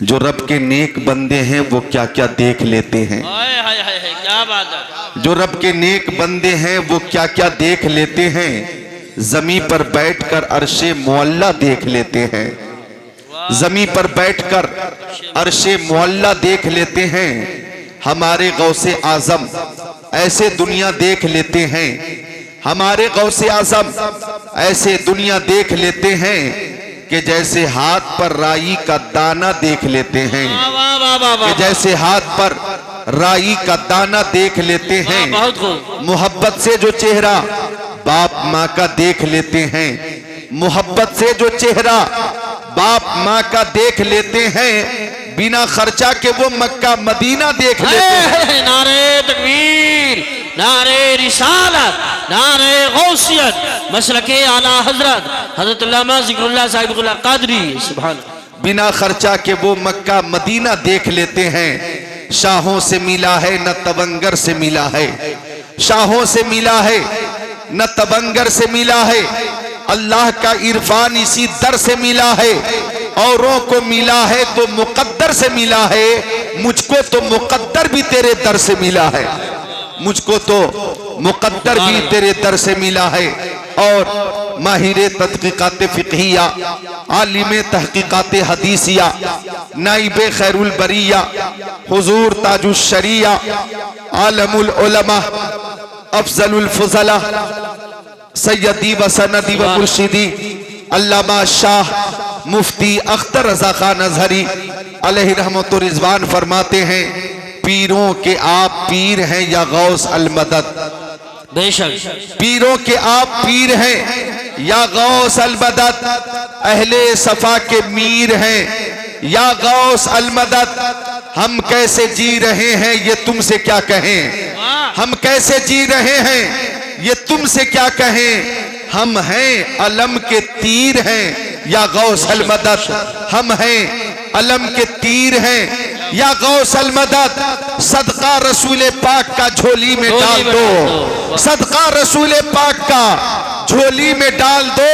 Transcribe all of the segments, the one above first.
जो रब के नेक बंदे हैं वो क्या क्या देख लेते हैं। क्या बात है। जो रब के नेक बंदे हैं वो क्या क्या देख लेते हैं। जमी पर बैठकर अर्शे मुअल्ला देख लेते हैं। जमी पर बैठकर अर्शे मुअल्ला देख लेते हैं। हमारे गौसे आजम ऐसे दुनिया देख लेते हैं। हमारे गौसे आजम ऐसे दुनिया देख लेते हैं कि जैसे हाथ पर राई का दाना देख लेते हैं। कि जैसे हाथ पर राई का दाना देख लेते हैं। मोहब्बत से जो चेहरा बाप माँ का देख लेते हैं। मोहब्बत से जो चेहरा बाप माँ का देख लेते हैं। बिना खर्चा के वो मक्का मदीना देख लेते हैं। नारे तकबीर, नारे रिसालत, नारे गौसियत, मसलके आला हजरत हजरत अल्लामा ज़िक्रुल्लाह साहिबुल्लाह कादरी सुभान। बिना खर्चा के वो मक्का मदीना देख लेते हैं। शाहों से मिला है न तवंगर से मिला है। शाहों से मिला है न तवंगर से मिला है। अल्लाह का इरफान इसी दर से मिला है। औरों को मिला है तो मुकद्दर से मिला है। मुझको तो मुकद्दर भी तेरे दर से मिला है। मुझको तो मुकद्दर भी तेरे दर से मिला है। और माहिर तहकीकात फिक़हिया, आलिम तहकीकात हदीसिया, नाइब खैरुल बरिया, हुजूर ताजुश शरिया, आलमुल उलमा, अफजलुल फुज़ला, सैयदी व सनदी व मुर्शिदी अल्लामा शाह मुफ्ती अख्तर रज़ा खान अज़हरी अलैहि रहमत व रिज़वान फरमाते हैं, पीरों के आप पीर हैं या गौस अल मदद। बेशक पीरों के आप पीर हैं या गौस अल मदद। अहले सफा के मीर हैं या गौस अल मदद। हम कैसे जी रहे हैं ये तुमसे क्या कहें। हम कैसे जी रहे हैं ये तुमसे क्या कहें। हम हैं अलम के तीर हैं या गौस अल मदद। हम हैं अलम के तीर हैं या गौस अल मदद। सदका रसूल पाक का झोली में डाल दो। सदका रसूल पाक का झोली में डाल दो।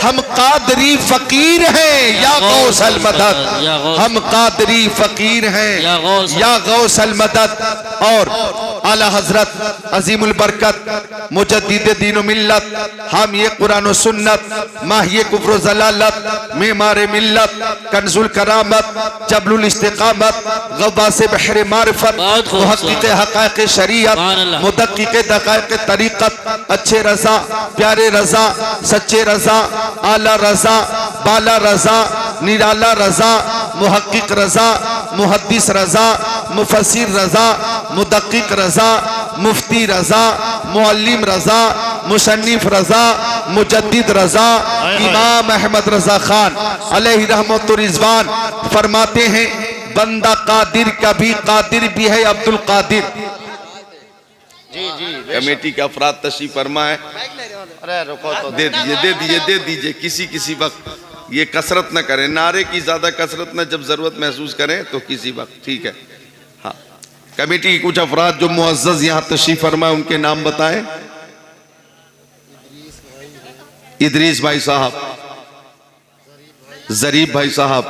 हम कादरी फकीर हैं या गौस अल मदद। हम कादरी फकीर हैं या गौस अल मदद। और आला हजरत अजीमुल बरकत मुजद्दिद दीन मिल्लत, हामी कुरान सुन्नत, माहिए कुफ्र ज़लालत, मेमार मिल्लत, कंजुल करामत, जबलुल इस्तिकामत, गवासे बहर मारिफत, मुहक्किक हक़ाइक़ शरीयत, मुदक्किक दक़ाइक़ तरीक़त, अच्छे रज़ा, प्यारे रज़ा, सच्चे रज़ा, आला रज़ा, बाला रज़ा, निराला रज़ा, मुहक्किक रज़ा, मुहद्दिस रज़ा, मुफस्सिर रज़ा, मुदक्किक रज़ा, मुफ्ती रज़ा, मुअल्लिम रज़ा, मुसन्निफ रज़ा, मुजद्दिद रज़ा, इमाम अहमद रज़ा खान अलैहि रहमत व रिज़वान फरमाते हैं, बंदा कादिर का भी कादिर भी है अब्दुल कादिर। कमेटी का अफराद तशरीफ फरमा है। अरे रुको तो दे दीजिए किसी वक्त ये कसरत न करें। नारे की ज्यादा कसरत न, जब जरूरत महसूस करें तो किसी वक्त। ठीक है। हाँ, कमेटी के कुछ अफराद जो मुअज़्ज़ज़ यहाँ तशरीफ फरमा है उनके नाम बताएं। इदरीस भाई साहब, ज़रीफ भाई साहब,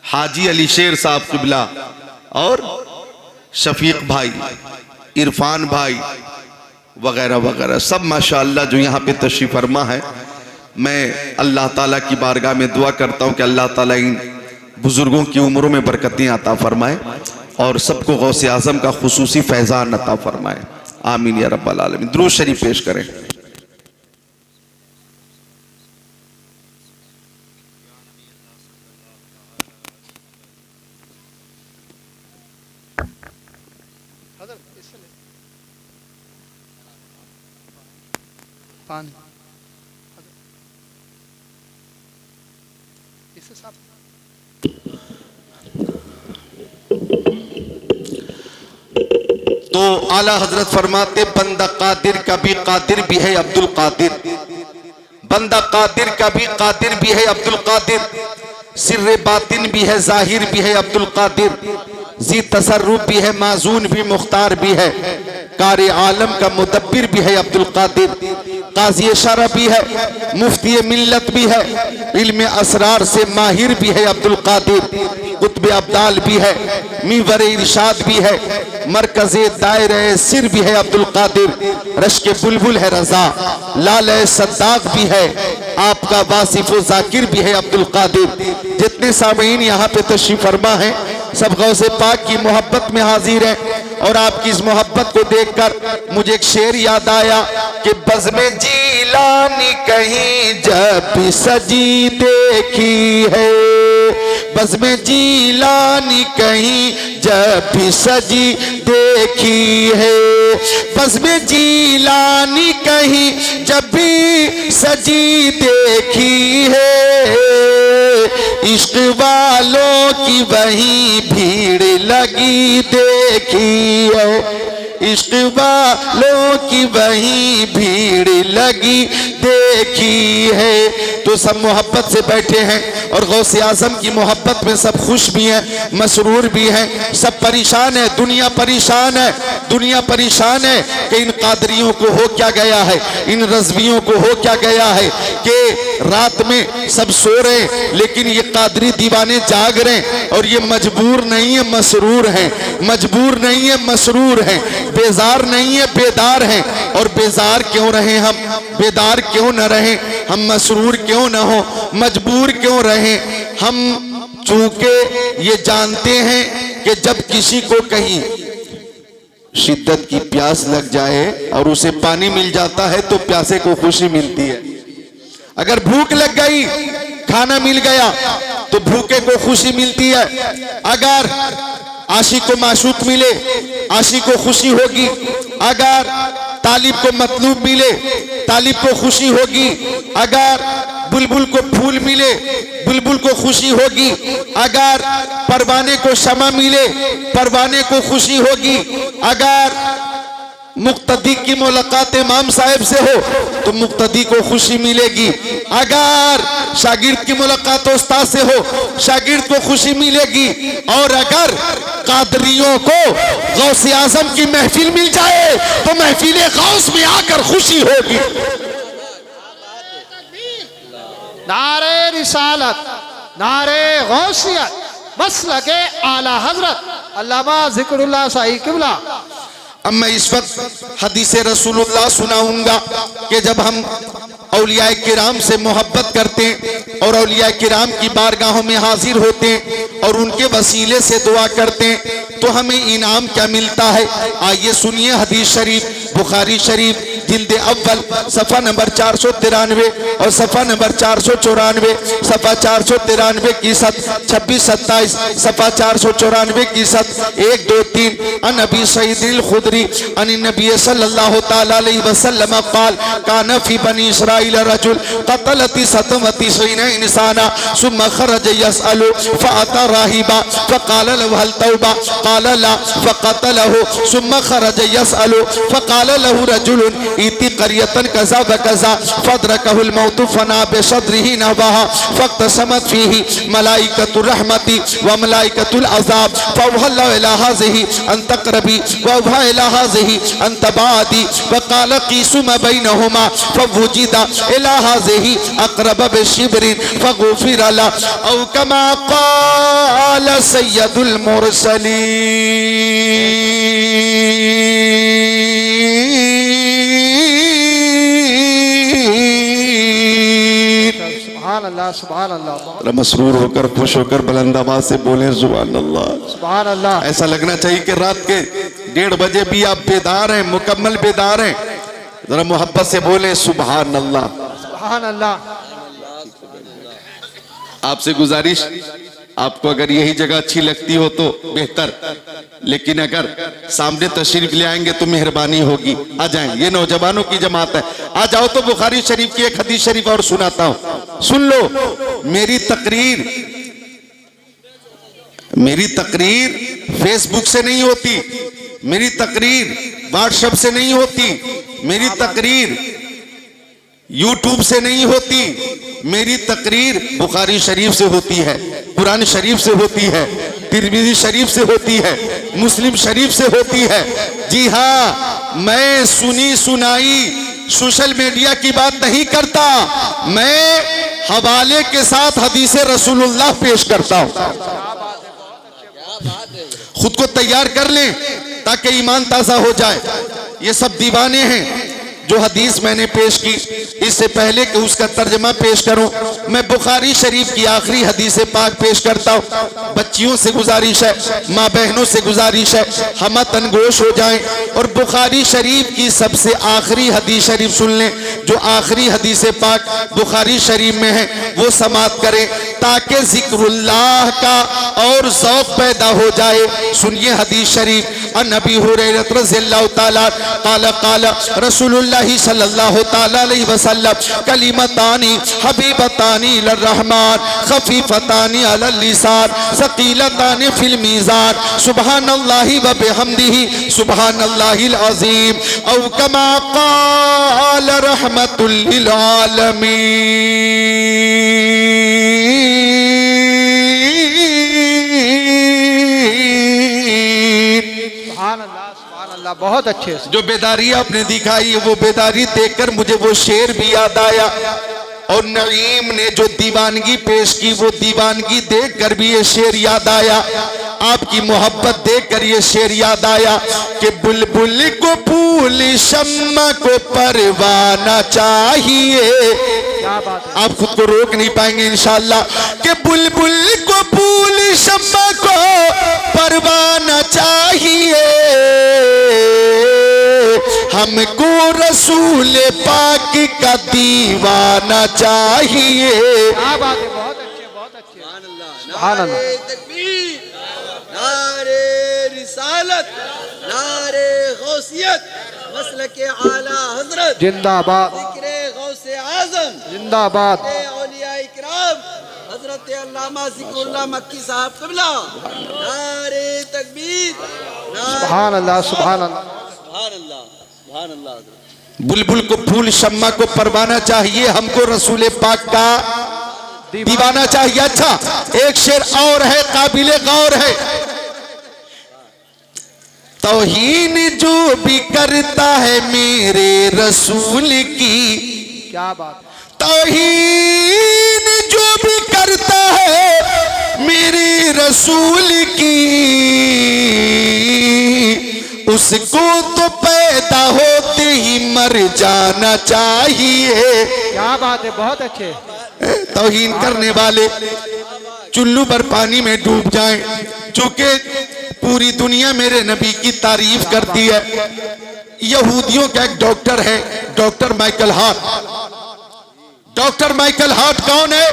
हाजी अली शेर साहब क़िबला, और शफीक भाई, इरफान भाई वगैरह वगैरह सब माशाअल्लाह जो यहाँ पे तशरीफ फरमा है। मैं अल्लाह ताला की बारगाह में दुआ करता हूँ कि अल्लाह ताला इन बुजुर्गों की उम्रों में बरकतें अता फरमाए और सबको गौसे आज़म का खुसूसी फैज़ान अता फरमाए। आमीन या रब्बल आलमीन। दुरूद शरीफ पेश करें। पानी इससे साफ। तो आला हजरत फरमाते, बंदा कादिर का भी कादिर भी है अब्दुल कादिर। बंदा कादिर का भी कादिर भी है अब्दुल कादिर। सिर्रे बातिन भी है, जाहिर भी है अब्दुल कादिर। जी तसर्रुफ भी है, माजून भी, मुख्तार भी है। कारी आलम का मुदब्बिर भी है अब्दुल कादिर। काजी शरअ भी है, मुफ्ती मिल्लत भी है, इल्म असरार से माहिर भी है अब्दुल कादिर, कुतुब अब्दाल भी है, मीवर इरशाद भी है, मरकज़े दायरे सिर भी है अब्दुल कादिर, रश्क बुलबुल है रजा, लाल सद्दाक भी है, आपका वासिफ जाकिर भी है अब्दुल कादिर। जितने सामीन यहाँ पे तशरीफ फरमा है सब गौसे पाक की मोहब्बत में हाजिर है और आपकी इस मोहब्बत को देखकर मुझे एक शेर याद आया कि बज़्म जीलानी कहीं जब भी सजी देखी है, बज़्म जीलानी कहीं जब भी सजी देखी है, बज़्म जीलानी कहीं जब भी सजी देखी है, इश्क वालों की वहीं भीड़ लगी देखी है, इश्क वालों की वहीं भीड़ लगी देखी है। तो सब मोहब्बत से बैठे हैं और गौसे आजम की मोहब्बत में सब खुश भी हैं, मसरूर भी हैं, सब परेशान है, दुनिया परेशान है, दुनिया परेशान है कि इन कादरियों को हो क्या गया है, इन रज़वियों को हो क्या गया है कि रात में सब सो रहे हैं लेकिन ये कादरी दीवाने जाग रहे हैं और ये मजबूर नहीं है मसरूर हैं, मजबूर नहीं है मसरूर हैं, बेजार नहीं है बेदार हैं। और बेजार क्यों रहे हम, बेदार क्यों न रहे हम, मसरूर क्यों न हो, मजबूर क्यों रहे हम, चूंकि ये जानते हैं कि जब किसी को कहीं शिद्दत की प्यास लग जाए और उसे पानी मिल जाता है तो प्यासे को खुशी मिलती है। अगर भूख लग गई खाना मिल गया तो भूखे को खुशी मिलती है। अगर आशिक को माशूक मिले आशिक को खुशी होगी, अगर तालिब को मतलूब मिले तालिब को खुशी होगी, अगर बुलबुल को फूल मिले बुलबुल को खुशी होगी, अगर परवाने को शमा मिले परवाने को खुशी होगी, अगर मुक्तदी की मुलाकात इमाम साहब से हो तो मुक्तदी को खुशी मिलेगी, अगर शागिर्द की मुलाकात उस्ताद से हो शागिर्द को खुशी मिलेगी, और अगर कादरियों को गौसे आजम की महफिल मिल जाए तो महफिल गौस में आकर खुशी होगी। नारे रिसालत, नारे गौसियत, मसलके आला हजरत अल्लामा जिक्रुल्लाह साहिब किबला। अब मैं इस वक्त हदीस रसूलुल्लाह सुनाऊंगा कि जब हम औलिया किराम से मोहब्बत करते हैं और औलिया किराम की बारगाहों में हाजिर होते हैं और उनके वसीले से दुआ करते हैं तो हमें इनाम क्या मिलता है। आइए सुनिए हदीस शरीफ बुखारी शरीफ जिल्द अव्वल सफ़ा नंबर 493 और सफ़ा नंबर 494, सफ़ा 493 की 26-27, सफ़ा 494 की 1-2-3। अन अबी सईद खुदरी अन नबी सल्लल्लाहु तआला अलैहि वसल्लम क़ाल कान फी बनी इस्राईल रजुल क़तलती सतवती सईना इंसाना सुम्मा खरज यसअलु फ़अता राहिबा फ़क़ाल लहु हल तौबा क़ाल ला फ़क़तलहु सुम्मा खरज यसअलु फ़क़ाल लहु रजुल इति क़रियतन कज़ा व कज़ा फ़अदरकहुल मौत फ़ना बिसद्रिही नवाहा फ़क़तसमत फ़ीही मलाइकतुर रहमति व मलाइकतुल अज़ाब फ़अवहल्ला इला हाज़िही अन तक़रबी व अवहा इला हाज़िही अन तबादी व क़ाल क़ीसु मा बैनहुमा फ़वुजिदा इला हाज़िही अक़रब बिशिब्रिन फ़ग़ुफ़िर लहु औ कमा क़ाल सय्यदुल मुरसलीन। सुभान अल्लाह, सुभान अल्लाह। मसरूर होकर खुश होकर बुलंद आवाज से बोले सुभान अल्लाह, सुभान अल्लाह। ऐसा लगना चाहिए कि रात के 1:30 बजे भी आप बेदार हैं, मुकम्मल बेदार हैं। जरा मोहब्बत से बोले सुभान अल्लाह। सुभान अल्लाह। आपसे गुजारिश, आपको अगर यही जगह अच्छी लगती हो तो बेहतर, लेकिन अगर सामने तशरीफ ले आएंगे तो मेहरबानी होगी। आ जाएं, ये नौजवानों की जमात है। आ जाओ तो बुखारी शरीफ की एक हदीस शरीफ और सुनाता हूं, सुन लो। मेरी तकरीर फेसबुक से नहीं होती, मेरी तकरीर व्हाट्सएप से नहीं होती, मेरी तकरीर यूट्यूब से नहीं होती, मेरी तकरीर बुखारी शरीफ से होती है, कुरान शरीफ से होती है, तिरमिज़ी शरीफ से होती है, मुस्लिम शरीफ से होती है। जी हाँ, मैं सुनी सुनाई सोशल मीडिया की बात नहीं करता, मैं हवाले के साथ हदीस रसूलुल्लाह पेश करता हूं। खुद को तैयार कर लें ताकि ईमान ताजा हो जाए। ये सब दीवाने हैं। जो हदीस मैंने पेश की, इससे पहले कि उसका तर्जमा पेश करूं, मैं बुखारी शरीफ की आखिरी हदीस पाक पेश करता हूं। बच्चियों से गुजारिश है, माँ बहनों से गुजारिश है, हम तनगोश हो जाएं और बुखारी शरीफ की सबसे आखिरी हदीस शरीफ सुन लें। जो आखिरी हदीस पाक बुखारी शरीफ में है वो समाअत करें ताकि जिक्रुल्लाह का और ज़ौक़ पैदा हो जाए। सुनिए हदीस शरीफ। अन अबी हुरैरा रज़ियल्लाहु ताला क़ाल क़ाल रसूलुल्लाह सल्लल्लाहु ताला अलैहि वसल्लम कलिमतानी हबीबतानी इलर्रहमान खफीफतानी अलल लिसान सकीलतानी फिल मीज़ान सुब्हानल्लाहि व बिहम्दिही सुब्हानल्लाहिल अज़ीम औ कमा क़ाल रहमतुल लिल आलमीन। बहुत अच्छे से जो बेदारी आपने दिखाई वो बेदारी देखकर मुझे वो शेर भी याद आया। और नईम ने जो दीवानगी पेश की वो दीवानगी देखकर भी ये शेर याद आया। आपकी मोहब्बत देखकर ये शेर याद आया कि बुलबुल को फूल शम्मा को परवाना चाहिए। क्या बात है। आप खुद को रोक नहीं पाएंगे इंशाअल्लाह कि बुलबुल को फूल शम्मा को परवाना चाहिए। हमको रसूल पाक का दीवाना चाहिए। क्या बात है। बहुत अच्छे, बहुत अच्छे। सुभान अल्लाह। तकबीर, नारे रिसालत, नारे गौसियत, मसलके आला हजरत जिंदाबाद, जिक्रे गौसे आजम जिंदाबाद। औलिया इकराम हजरत अल्लामा ज़िक्रुल्लाह मक्की साहब क़िबला। नारे तकबीर, सुभान अल्लाह, सुभान अल्लाह। सुभान अल्लाह, सुभान अल्लाह। बुलबुल को फूल शम्मा को परवाना चाहिए, हमको रसूल पाक का दीवाना चाहिए। अच्छा, एक शेर और है, काबिले गौर है। तौहीन जो भी करता है मेरे रसूल की, क्या बात है। तौहीन जो भी करता है मेरे रसूल की, उसको तो पैदा होते ही मर जाना चाहिए। क्या बात है। बहुत अच्छे। तौहीन करने वाले चुल्लू पर पानी में डूब जाएं। चूंकि पूरी दुनिया मेरे नबी की तारीफ करती है। यहूदियों का एक डॉक्टर है, doctor Michael Hart. Doctor Michael Hart कौन है?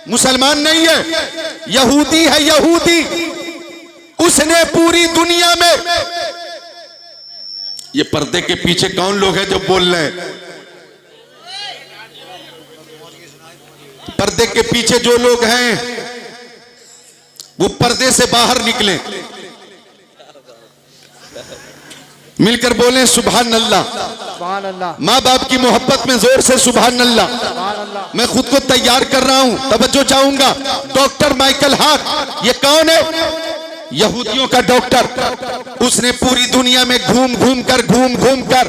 मुसलमान नहीं है, यहूदी है, यहूदी। उसने पूरी दुनिया में, ये पर्दे के पीछे कौन लोग हैं जो बोल रहे हैं? पर्दे के पीछे जो लोग हैं वो पर्दे से बाहर निकले, मिलकर बोले सुभान अल्लाह। सुभान अल्लाह। माँ बाप की मोहब्बत में जोर से सुभान अल्लाह। सुभान अल्लाह। मैं खुद को तैयार कर रहा हूं, तवज्जो चाहूंगा। डॉक्टर माइकल हार्ट, ये कौन है? यहूदियों का डॉक्टर। उसने पूरी दुनिया में घूम घूम कर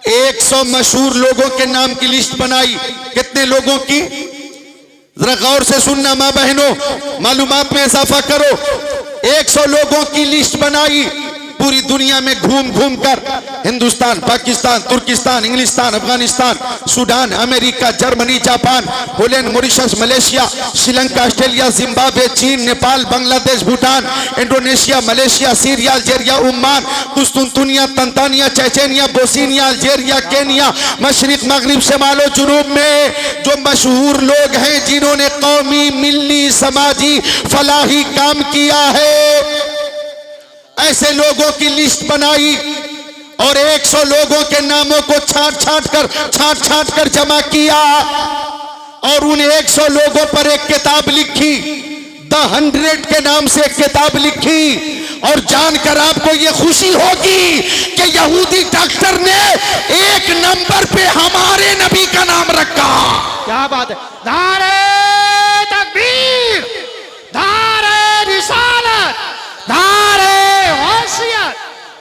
100 मशहूर लोगों के नाम की लिस्ट बनाई। कितने लोगों की? जरा गौर से सुनना माँ बहनों, मालूमात में इजाफा करो। 100 लोगों की लिस्ट बनाई। पूरी दुनिया में घूम घूम कर, हिंदुस्तान, पाकिस्तान, तुर्किस्तान, इंग्लिस्तान, Afghanistan, Sudan, America, Germany, Japan, Holland, Mauritius, Malaysia, Sri Lanka, Australia, Zimbabwe, चीन, Nepal, Bangladesh, Bhutan, Indonesia, Malaysia, Syria, Algeria, Oman, कुस्तुनतुनिया, Tanzania, Chechnya, Bosnia, Algeria, Kenya, मशरिक, मगरिब, शमालो जुनूब में जो मशहूर लोग हैं जिन्होंने कौमी, मिल्ली, समाजी, फलाही काम किया है, ऐसे लोगों की लिस्ट बनाई और 100 लोगों के नामों को छांट कर जमा किया और उन 100 लोगों पर एक किताब लिखी। द 100 के नाम से एक किताब लिखी। और जानकर आपको ये खुशी होगी कि यहूदी डॉक्टर ने 1 नंबर पे हमारे नबी का नाम रखा। क्या बात है। नारे तकबीर, नारे रिसालत, नारे गौसियत,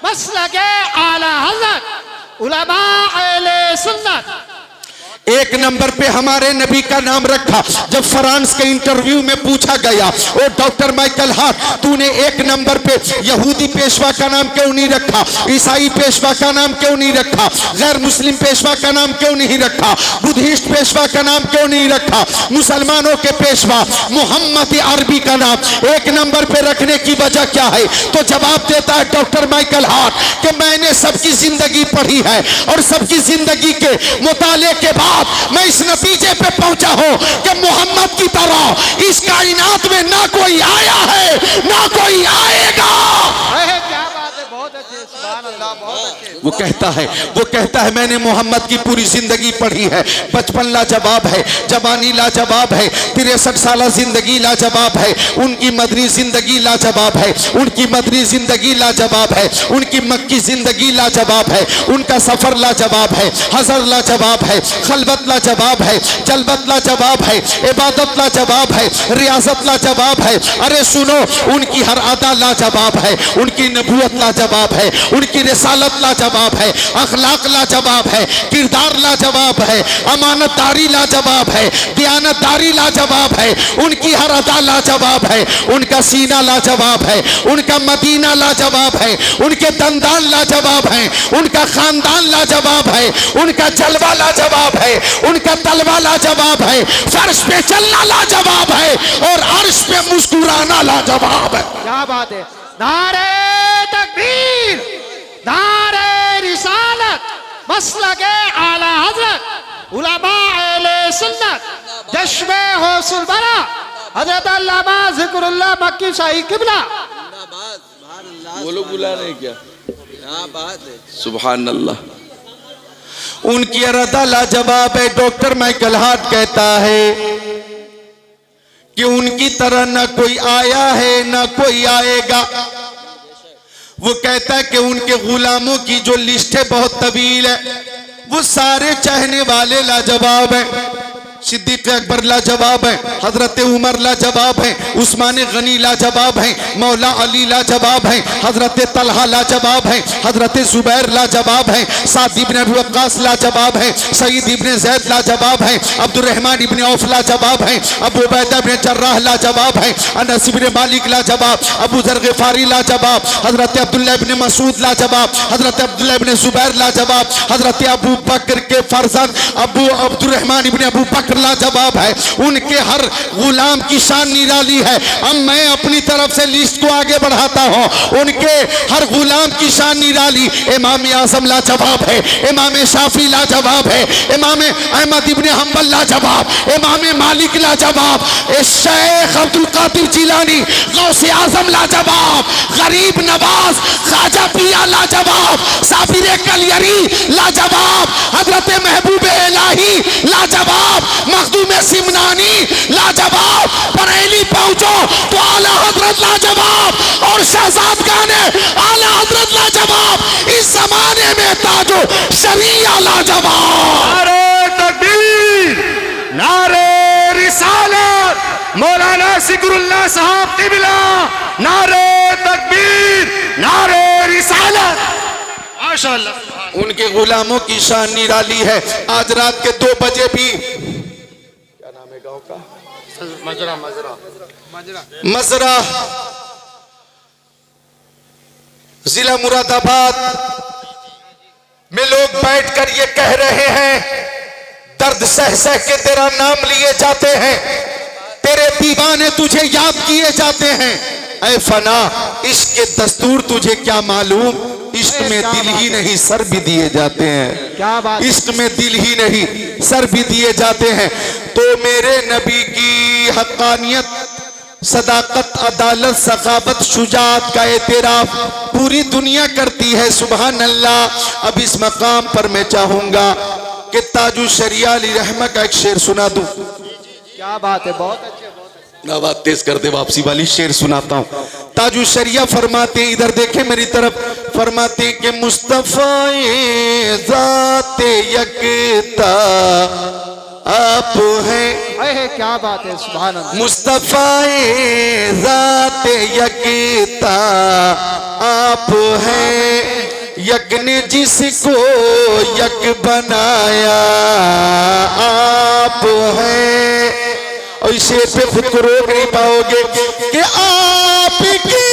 मसलके आला हज़रत, उलमा अहले सुन्नत। एक नंबर पे हमारे नबी का नाम रखा। जब फ्रांस के इंटरव्यू में पूछा गया, ओ डॉक्टर माइकल हार्ट, तूने एक नंबर पे यहूदी पेशवा का नाम क्यों नहीं रखा, ईसाई पेशवा का नाम क्यों नहीं रखा, गैर मुस्लिम पेशवा का नाम क्यों नहीं रखा, बुद्धिस्ट पेशवा का नाम क्यों नहीं रखा, मुसलमानों के पेशवा मोहम्मद अरबी का नाम एक नंबर पे रखने की वजह क्या है? तो जवाब देता है डॉक्टर माइकल हार्ट कि मैंने सबकी जिंदगी पढ़ी है और सबकी जिंदगी के मुताले के बाद मैं इस नतीजे पे पहुंचा हूं कि मोहम्मद की तरह इस कायनात में ना कोई आया है ना कोई आएगा। क्या बात है, बहुत अच्छे, सुभान अल्लाह, बहुत अच्छे। वो कहता है मैंने मोहम्मद की पूरी जिंदगी पढ़ी है। बचपन लाजवाब है, जवानी लाजवाब है, 63 साल जिंदगी लाजवाब है, उनकी मदनी जिंदगी लाजवाब है, उनकी मदनी जिंदगी लाजवाब है, उनकी मक्की जिंदगी लाजवाब है, उनका सफर लाजवाब है, हजर लाजवाब है, खलबत लाजवाब है, जलबत लाजवाब है, इबादत लाजवाब है, रियासत लाजवाब है। अरे सुनो, उनकी हर अदा लाजवाब है, उनकी नबूवत लाजवाब है, उनकी रिसालत लाजवाब है, अखलाक लाजवाब है, किरदार लाजवाब है, अमानतदारी लाजवाब है, दयानतदारी लाजवाब है, उनकी हर अदा लाजवाब है, उनका सीना लाजवाब है, उनका मदीना लाजवाब है, उनके दंदान लाजवाब है, उनका खानदान लाजवाब है, उनका जलवा लाजवाब है, उनका तलवा लाजवाब है, फर्श पे चलना लाजवाब है और अर्श पे मुस्कुराना लाजवाब है। क्या बात है, नारे तकबीर, नारे रिसालत, मसलके आला हजरत उलमा अहले सुन्नत, जश्मे गौसुल बरा हजरत अल्लामा जिक्रुल्लाह मक्की शाही किबला। जिंदाबाद, सुभान अल्लाह। वो लोग बुला रहे हैं क्या? क्या बात है। सुभान अल्लाह। उनकी अरदा लाजवाब है। डॉक्टर माइकल हार्ट कहता है कि उनकी तरह ना कोई आया है ना कोई आएगा। वो कहता है कि उनके गुलामों की जो लिस्ट है बहुत तवील है, वो सारे चाहने वाले लाजवाब है। सिद्दीक अकबर लाजवाब है, हजरत उमर लाजवाब है, उस्मान गनी लाजवाब है, मौला अली लाजवाब है, हजरत तलहा लाजवाब है, हजरत जुबैर लाजवाब है, साद इब्न अबी वक्कास लाजवाब है, सईद इब्न ज़ैद लाजवाब है, अब्दुर्रहमान इब्न औफ लाजवाब है, अबू उबैदा इब्न जर्राह लाजवाब है, अनस इब्न मालिक लाजवाब, अबू ज़र ग़िफ़ारी लाजवाब, हजरत अब्दुल्लाह इब्न मसूद लाजवाब, हजरत अब्दुल्लाह इब्न जुबैर लाजवाब, हजरत अबू बकर के फर्जंद अबू अब्दुर्रहमान इब्न अबू बकर लाजवाब है। उनके हर गुलाम की शान निराली है। अब मैं अपनी तरफ से लिस्ट को आगे बढ़ाता हूं। उनके हर गुलाम की शान निराली। इमाम आज़म लाजवाब है, इमाम शाफी लाजवाब है, इमाम अहमद इब्न हंबल लाजवाब, इमाम मालिक लाजवाब, शेख अब्दुल कादिर जिलानी गौसे आजम लाजवाब, गरीब नवाज ख्वाजा पिया लाजवाब, साबिर कलियरी लाजवाब, हजरत महबूब इलाही लाजवाब, मखदूम सिमनानी लाजवाब। बरेली पहुंचो तो आला हजरत लाजवाब और शहजाद गाने आला हजरत लाजवाब। इस जमाने में ताजो शरिया लाजवाब। नारे तकबीर, नारे रिसालत, मौलाना जिक्रुल्लाह साहब किबला, नारे तकबीर, नारे रिसालत। माशाअल्लाह, उनके गुलामों की शान निराली है। आज रात के 2 बजे भी मजरा जिला मुरादाबाद में लोग बैठकर ये कह रहे हैं, दर्द सह सह के तेरा नाम लिए जाते हैं, तेरे दीवाने तुझे याद किए जाते हैं। ऐ फना, इश्क के दस्तूर तुझे क्या मालूम, इश्क में दिल ही नहीं सर भी दिए जाते हैं। क्या बात, इश्क में दिल ही नहीं सर भी दिए जाते हैं। तो मेरे नबी की हक्कानियत, सदाकत, अदालत, सखावत, शुजाअत का एतराफ पूरी दुनिया करती है। सुभान अल्लाह। अब इस मकाम पर मैं चाहूंगा कि ताजु शरिया अली रहमा का एक शेर सुना दूं। क्या बात है, बहुत अच्छे, बहुत अच्छे। आवाज तेज कर दे, वापसी वाली शेर सुनाता हूं। ताजु शरिया फरमाते, इधर देखे मेरी तरफ, फरमाते कि मुस्तफ़ा ज़ाते यकता आप हैं। क्या बात है, सुभान अल्लाह। मुस्तफ़ा ज़ाते यकता आप हैं, यक ने जिसको यक बनाया आप हैं। और इस शेर पे खुद को रोक नहीं पाओगे कि आपकी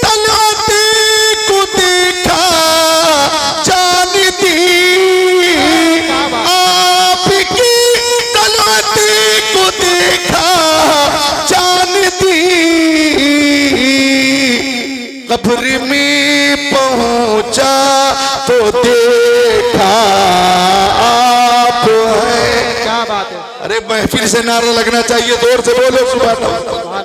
तलवते को देखा जान दी, आपकी तलवते को देखा जान दी, कब्र में पहुंचा तो देखा आप हैं। क्या बात है। अरे महफिल से नारा लगना चाहिए, जोर से बोलो सुभान अल्लाह।